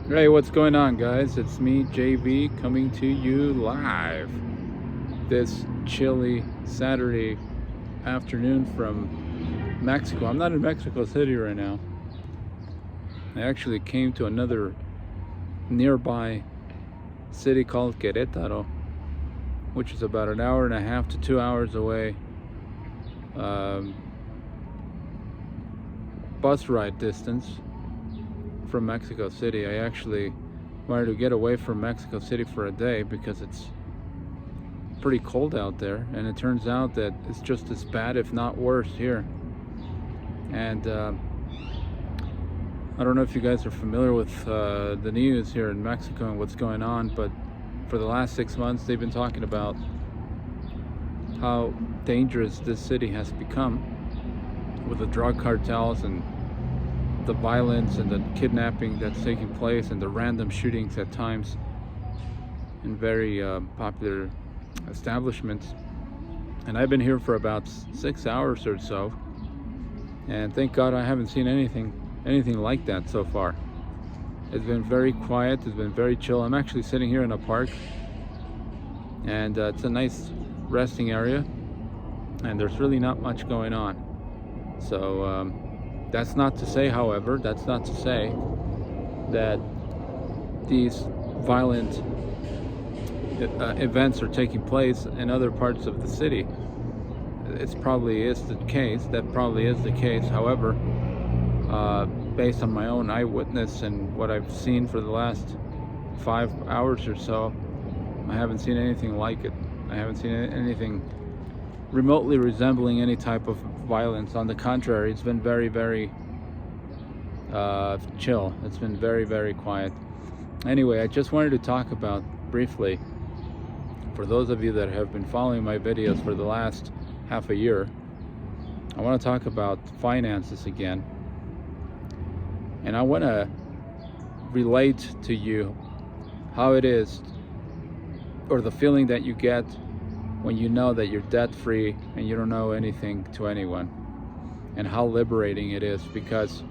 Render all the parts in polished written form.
Hey, what's going on, guys? It's me, JV, coming to you live this chilly Saturday afternoon from Mexico. I'm not in Mexico City right now. I actually came to another nearby city called Querétaro, which is about an hour and a half to 2 hours away. Bus ride distance from Mexico City. I actually wanted to get away from Mexico City for a day because it's pretty cold out there, and it turns out that it's just as bad, if not worse, here. And I don't know if you guys are familiar with the news here in Mexico and what's going on, but for the last 6 months they've been talking about how dangerous this city has become with the drug cartels and the violence and the kidnapping that's taking place and the random shootings at times in very popular establishments. And I've been here for about 6 hours or so, and thank God I haven't seen anything like that so far. It's been very quiet, it's been very chill. I'm actually sitting here in a park, and it's a nice resting area, and there's really not much going on. So that's not to say, however, that these violent events are taking place in other parts of the city. That probably is the case. However, based on my own eyewitness and what I've seen for the last 5 hours or so, I haven't seen anything like it. I haven't seen anything remotely resembling any type of violence. On the contrary, it's been very, very chill. It's been very, very quiet. Anyway, I just wanted to talk about briefly, for those of you that have been following my videos for the last half a year, I want to talk about finances again. And I want to relate to you how it is, or the feeling that you get when you know that you're debt-free and you don't owe anything to anyone, and how liberating it is. Because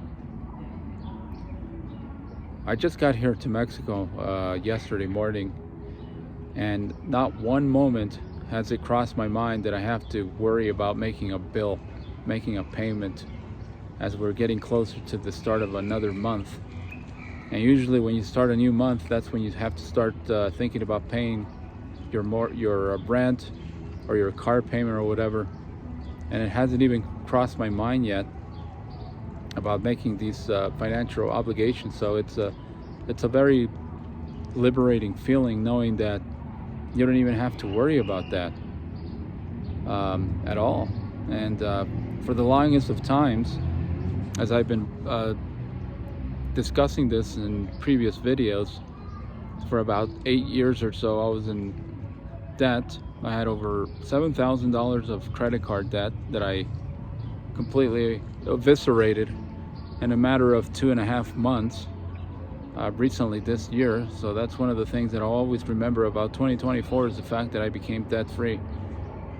I just got here to Mexico yesterday morning, and not one moment has it crossed my mind that I have to worry about making a bill, making a payment, as we're getting closer to the start of another month. And usually when you start a new month, that's when you have to start thinking about paying your rent or your car payment or whatever. And it hasn't even crossed my mind yet about making these financial obligations. So it's a very liberating feeling, knowing that you don't even have to worry about that at all. And for the longest of times, as I've been discussing this in previous videos, for about 8 years or so, I was in debt. I had over $7,000 of credit card debt that I completely eviscerated in a matter of 2.5 months recently this year. So that's one of the things that I'll always remember about 2024, is the fact that I became debt-free.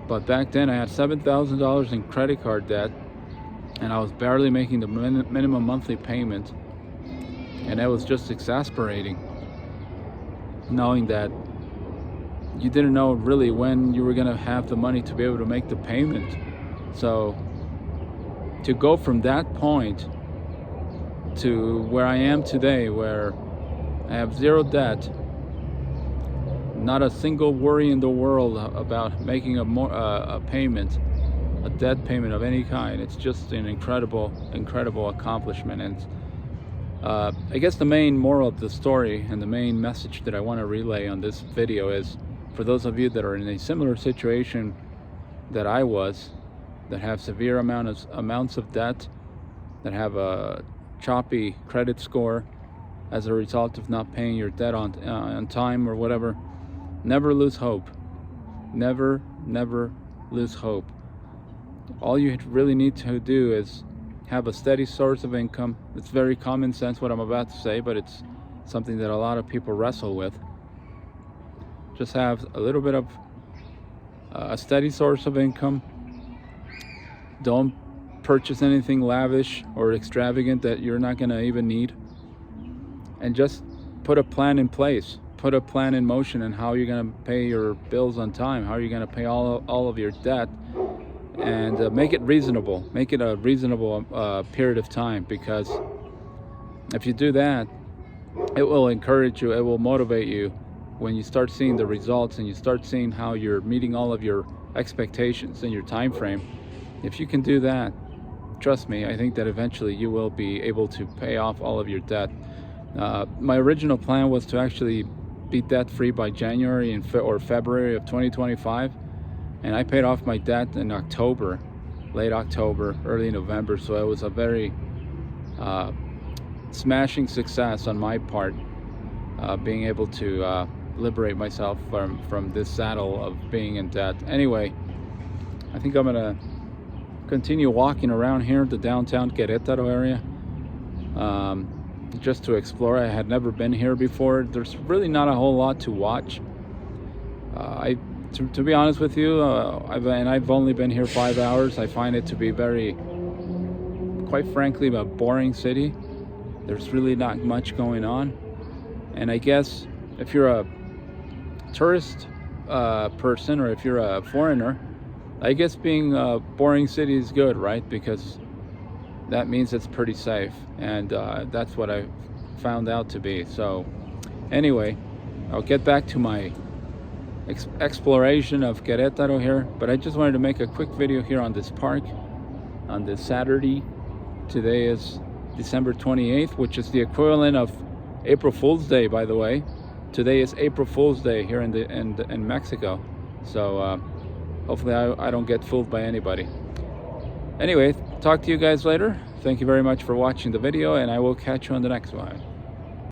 But back then I had $7,000 in credit card debt, and I was barely making the minimum monthly payment. And it was just exasperating, knowing that you didn't know really when you were going to have the money to be able to make the payment. So to go from that point to where I am today, where I have zero debt, not a single worry in the world about making a payment, a debt payment of any kind, it's just an incredible accomplishment. And I guess the main moral of the story and the main message that I want to relay on this video is, for those of you that are in a similar situation that I was, that have severe amounts of debt, that have a choppy credit score as a result of not paying your debt on time or whatever, never lose hope. Never lose hope. All you really need to do is have a steady source of income. It's very common sense what I'm about to say, but it's something that a lot of people wrestle with. Just have a little bit of a steady source of income. Don't purchase anything lavish or extravagant that you're not going to even need. And just put a plan in place, put a plan in motion, and how you're going to pay your bills on time, how you're going to pay all of your debt, and make it reasonable. Make it a reasonable period of time, because if you do that, it will encourage you, it will motivate you when you start seeing the results and you start seeing how you're meeting all of your expectations in your time frame. If you can do that, trust me, I think that eventually you will be able to pay off all of your debt. My original plan was to actually be debt free by January or February of 2025, and I paid off my debt in October, late October, early November. So it was a very smashing success on my part, being able to liberate myself from this saddle of being in debt. Anyway, I think I'm gonna continue walking around here, the downtown Querétaro area, just to explore. I had never been here before. There's really not a whole lot to watch. To be honest with you, I've only been here 5 hours. I find it to be quite frankly, a boring city. There's really not much going on. And I guess if you're a tourist person, or if you're a foreigner, I guess being a boring city is good, right? Because that means it's pretty safe, and that's what I found out to be. So anyway, I'll get back to my exploration of Querétaro here, but I just wanted to make a quick video here on this park on this Saturday. Today is December 28th, which is the equivalent of April Fool's Day, by the way. Today is April Fool's Day here in Mexico. So hopefully I don't get fooled by anybody. Anyway, talk to you guys later. Thank you very much for watching the video, and I will catch you on the next one.